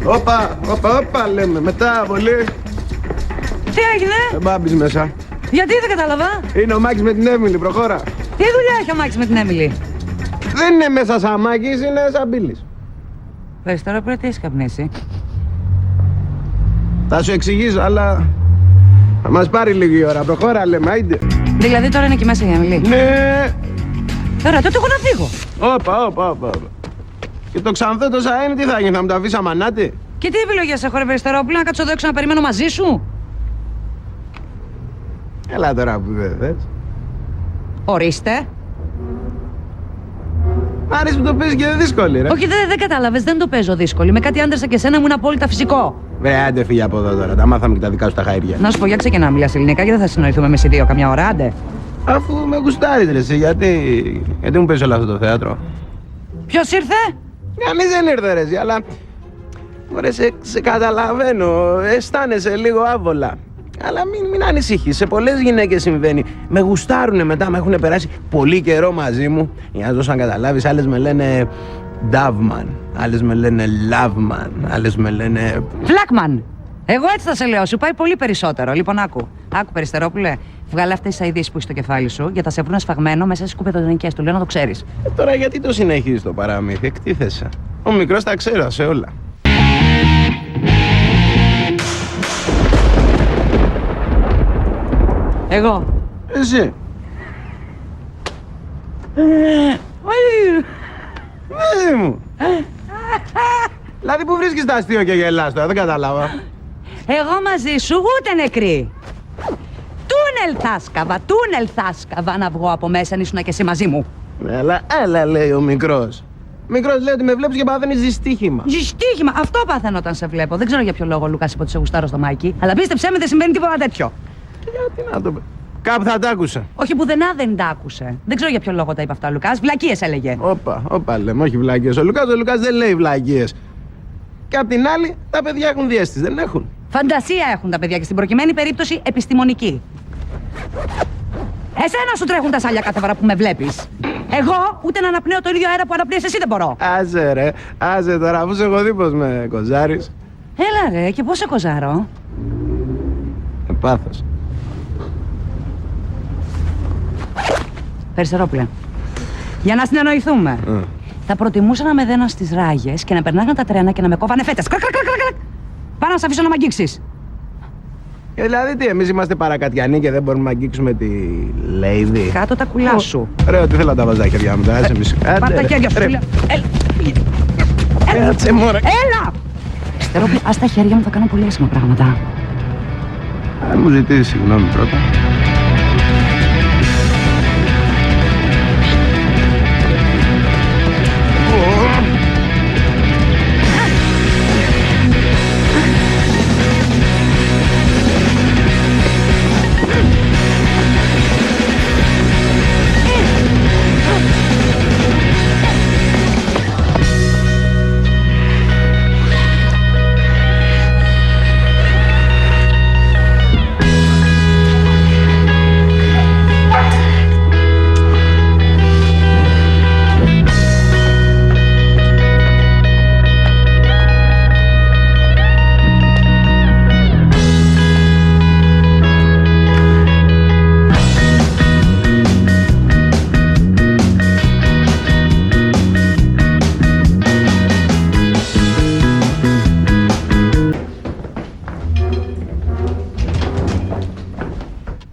Όπα, λέμε. Μετά, πολύ. Τι έγινε? Δεν πάμπεις μέσα. Γιατί δεν κατάλαβα. Είναι ο Μάκης με την Έμιλη, προχώρα. Τι δουλειά έχει ο Μάκης με την Έμιλη? Δεν είναι μέσα σαν Μάκης, είναι σαν Μπίλης. Πες τώρα πρέπει τι έχεις καπνίσει. Θα σου εξηγήσω, αλλά θα μας πάρει λίγη ώρα. Προχώρα, λέμε, άιντε. Δηλαδή τώρα είναι εκεί μέσα η Έμιλη. Ναι. Ωραία, τότε εγώ να φύγω. Όπα. Και το Ξανθό το Σαένι τι θα γίνει, θα μου το αφήσει αμανάτι. Και τι επιλογές έχω, ρε Περιστερόπουλο, να κάτσω εδώ έξω να περιμένω μαζί σου? Έλα τώρα που δεν θες. Ορίστε. Μ' αρέσει που το παίζει και δύσκολη, ρε. Όχι, δεν κατάλαβες, δεν το παίζω δύσκολη. Με κάτι άντρες σαν και εσένα μου είναι απόλυτα φυσικό. Βρε, άντε φύγε από εδώ τώρα. Τα μάθαμε και τα δικά σου τα χαΐρια. Να σου πω, για ξεκινά να μιλάς ελληνικά και δεν θα συνοηθούμε εμείς οι δύο καμιά ώρα, άντε. Αφού με γουστάρεις, ρε, εσύ, γιατί μου παίζει όλο αυτό το θέατρο. Ποιος ήρθε? Κανείς δεν ήρθε, ρε, εσύ, αλλά. Ωραία, σε καταλαβαίνω. Αισθάνεσαι λίγο άβολα. Αλλά μην ανησυχείς. Σε πολλές γυναίκες συμβαίνει. Με γουστάρουνε μετά, με έχουν περάσει πολύ καιρό μαζί μου. Για να δώσω να καταλάβεις, άλλες με λένε Doveman, άλλες με λένε Loveman, άλλες με λένε. Φλάκμαν! Εγώ έτσι θα σε λέω, σου πάει πολύ περισσότερο. Λοιπόν, άκου, Περιστερόπουλε, βγάλε αυτές τις αηδίες που έχει στο κεφάλι σου για θα σε βρουν σφαγμένο μέσα στις κουπεδονικές του. Λέω να το ξέρεις. Τώρα γιατί το συνεχίζεις το παραμύθι, εκτίθεσαι. Ο μικρός τα ξέρω σε όλα. Εγώ. Εσύ. Παιδί μου. Δηλαδή που βρίσκεις τα αστείο και γελάς τώρα, δεν κατάλαβα. Εγώ μαζί σου ούτε νεκρή. Τούνελ θα σκαβα να βγω από μέσα, αν ήσουν και εσύ μαζί μου. Έλα, λέει ο μικρός. Μικρός λέει ότι με βλέπεις και παθαίνεις δυστύχημα. Δυστύχημα! Αυτό παθαίνω όταν σε βλέπω. Δεν ξέρω για ποιο λόγο ο Λούκας είπε ότι σε γουστάρω στο Μάικι. Αλλά πίστεψέ με, δεν συμβαίνει τίποτα τέτοιο. Γιατί να το πει. Κάπου θα τ' άκουσα. Όχι, πουθενά δεν τα άκουσε. Δεν ξέρω για ποιο λόγο τα είπε αυτά ο Λουκάς. Βλακίες έλεγε. Όπα, λέμε, όχι βλακίες. Ο Λουκάς δεν λέει βλακίες. Και απ' την άλλη, τα παιδιά έχουν διέστηση, δεν έχουν. Φαντασία έχουν τα παιδιά και στην προκειμένη περίπτωση επιστημονική. Εσένα σου τρέχουν τα σάλια κάθε φορά που με βλέπεις. Εγώ ούτε να αναπνέω το ίδιο αέρα που αναπνέεις εσύ δεν μπορώ. Άσε τώρα, αφού σε έχω δει πως με κοζάρεις. Έλα ρε, και πώς σε κοζάρω? Πάθος. Περιστερόπουλε, για να συνεννοηθούμε, θα προτιμούσα να με δένω στις ράγες και να περνάγαν τα τρένα και να με κόβανε φέτες. Πάω να σε αφήσω να μ' αγγίξεις. Δηλαδή τι, εμείς είμαστε παρακατιανοί και δεν μπορούμε να αγγίξουμε τη Lady. Κάτω τα κουλά σου. Ρε, ότι θέλω να τα βάζω τα χέρια μου, άσε μισό. Πάρ' τα χέρια σου. Κάτσε μόρα. Έλα! Περιστερόπουλε, ας τα χέρια μου, θα κάνω πολύ άσχημα πράγματα. Αν μου ζητήσεις συγγνώμη πρώτα.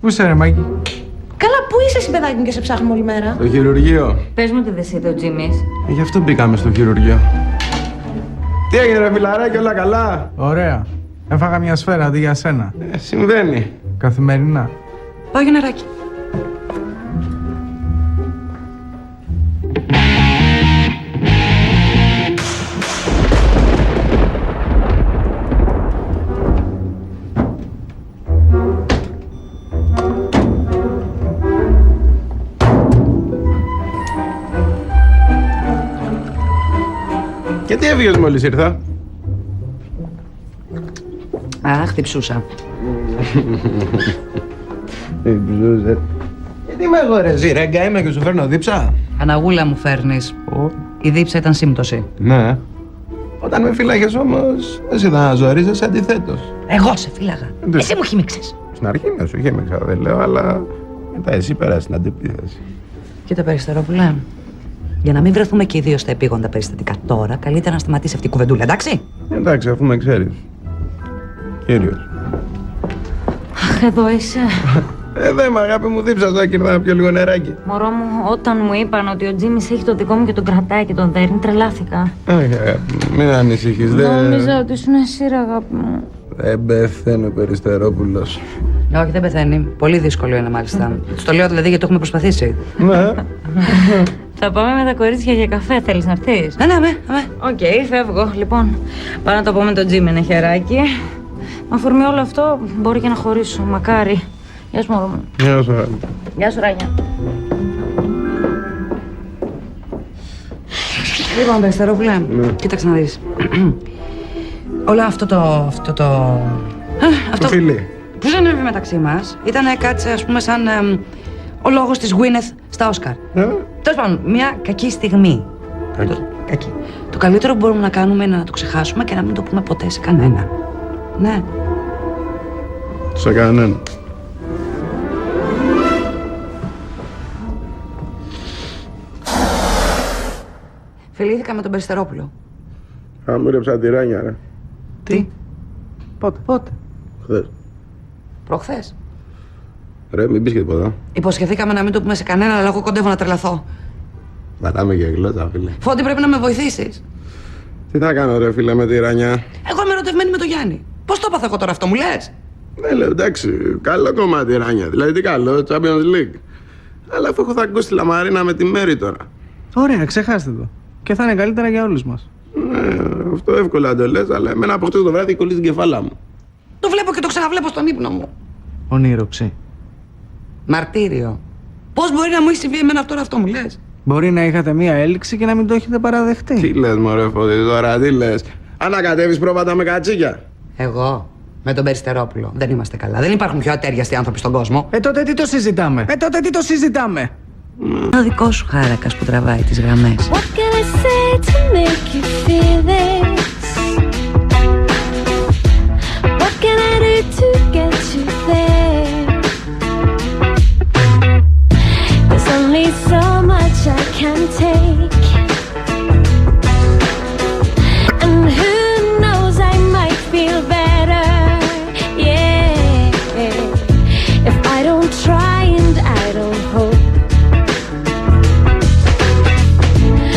Πού είσαι ρε Μάκη? Καλά, πού είσαι εσύ παιδάκι μου και σε ψάχνουμε όλη μέρα? Στο χειρουργείο. Πες μου ότι δεν είσαι ο Τζίμις. Γι' αυτό μπήκαμε στο χειρουργείο. Τι έγινε ρε φιλαράκι, όλα καλά? Ωραία. Έφαγα μια σφαίρα αντί για σένα. Συμβαίνει. Καθημερινά. Πάω για νεράκι. Και τι έφυγες μόλις ήρθα? Αχ, χτυψούσα. Γιατί είμαι εγώ ρε ζή, ρέγκα είμαι και σου φέρνω δίψα. Αναγούλα μου φέρνεις. Η δίψα ήταν σύμπτωση. Ναι. Όταν με φύλαγες όμως, εσύ θα ζορίζεσαι αντιθέτως. Εγώ σε φύλαγα. Δεν- Εσύ μου χύμιξες. Στην αρχή με σου χέμεξα, δεν λέω, αλλά μετά εσύ πέρασες την αντιπίθεση. Κοίτα, Περιστερόπουλε. Για να μην βρεθούμε και οι δύο στα επίγοντα περιστατικά τώρα, καλύτερα να σταματήσει αυτή η κουβεντούλα, εντάξει. Εντάξει, αφού με ξέρεις. Κύριος. Αχ, εδώ είσαι. Δε με αγάπη μου, δίψα το και ήρθα να πιω λίγο νεράκι. Μωρό μου, όταν μου είπαν ότι ο Τζίμις έχει το δικό μου και τον κρατάει και τον δέρνει, τρελάθηκα. Όχι αγάπη μου, μην ανησυχείς, Νόμιζα ότι ήσουν εσύ, ρε αγάπη μου. Δεν πεθαίνει ο Περιστερόπουλος. Όχι, δεν πεθαίνει. Πολύ δύσκολο είναι μάλιστα. Του το λέω δηλαδή γιατί το έχουμε προσπαθήσει. Ναι. Θα πάμε με τα κορίτσια για καφέ, θέλεις να έρθεις? Ναι, ναι. Οκ, φεύγω. Λοιπόν, πάω να το πω με τον Τζίμι, ένα χεράκι. Μα αφορμή όλο αυτό, μπορεί και να χωρίσω. Μακάρι. Γεια σου, μωρό μου. Γεια σου αγάπη. Γεια σου, Ράνια. Λοιπόν, Περιστερόπουλε, κοίταξε να δεις. Όλο αυτό Το φιλί. που συνέβη μεταξύ μας ήταν κάτι, ας πούμε, σαν ο λόγος της Γουίνεθ στα Όσκαρ. Τέλος πάντων, μια κακή στιγμή. Κακή. Το καλύτερο που μπορούμε να κάνουμε είναι να το ξεχάσουμε και να μην το πούμε ποτέ σε κανένα. Ναι. Σε κανένα. Φιλήθηκα με τον Περιστερόπουλο. Χαμούρεψα τη Ράνια, ρε. Τι? Πότε? Χθες. Προχθές. Ρε, μην πεις και τίποτα. Υποσχεθήκαμε να μην το πούμε σε κανένα, αλλά εγώ κοντεύω να τρελαθώ. Πατάμε και γλώσσα, φίλε. Φώτη, πρέπει να με βοηθήσεις. Τι θα κάνω, ρε, φίλε, με τη Ράνια. Εγώ είμαι ερωτευμένη με τον Γιάννη. Πώς το έπαθα εγώ τώρα αυτό, μου λες? Ναι, λέω, εντάξει, καλό κομμάτι η Ράνια. Δηλαδή, τι καλό, Champions League. Αλλά αφού έχω θα ακούσει τη Λαμαρίνα με τη Μέρη τώρα. Ωραία, ξεχάστε το. Και θα είναι καλύτερα για όλους μας. Ναι, αυτό εύκολα το λες, αλλά εμένα από χτες το βράδυ κολλήσει την κεφάλα μου. Το βλέπω και το ξαναβλέπω στον ύπνο μου. Ονείροξη. Μαρτύριο. Πώς μπορεί να μου έχει συμβεί εμένα τώρα αυτό, μου λες? Μπορεί να είχατε μία έλξη και να μην το έχετε Τι παραδεχτεί. λες, μωρέ, Φώτη, τώρα τι λες. Ανακατεύεις πρόβατα με κατσίκια. Εγώ με τον Περιστερόπουλο. Δεν είμαστε καλά. Δεν υπάρχουν πιο ατέριαστοι άνθρωποι στον κόσμο. Τότε τι το συζητάμε. Ο δικός σου χάρακας που τραβάει τις γραμμές. What can I say to make you feel it?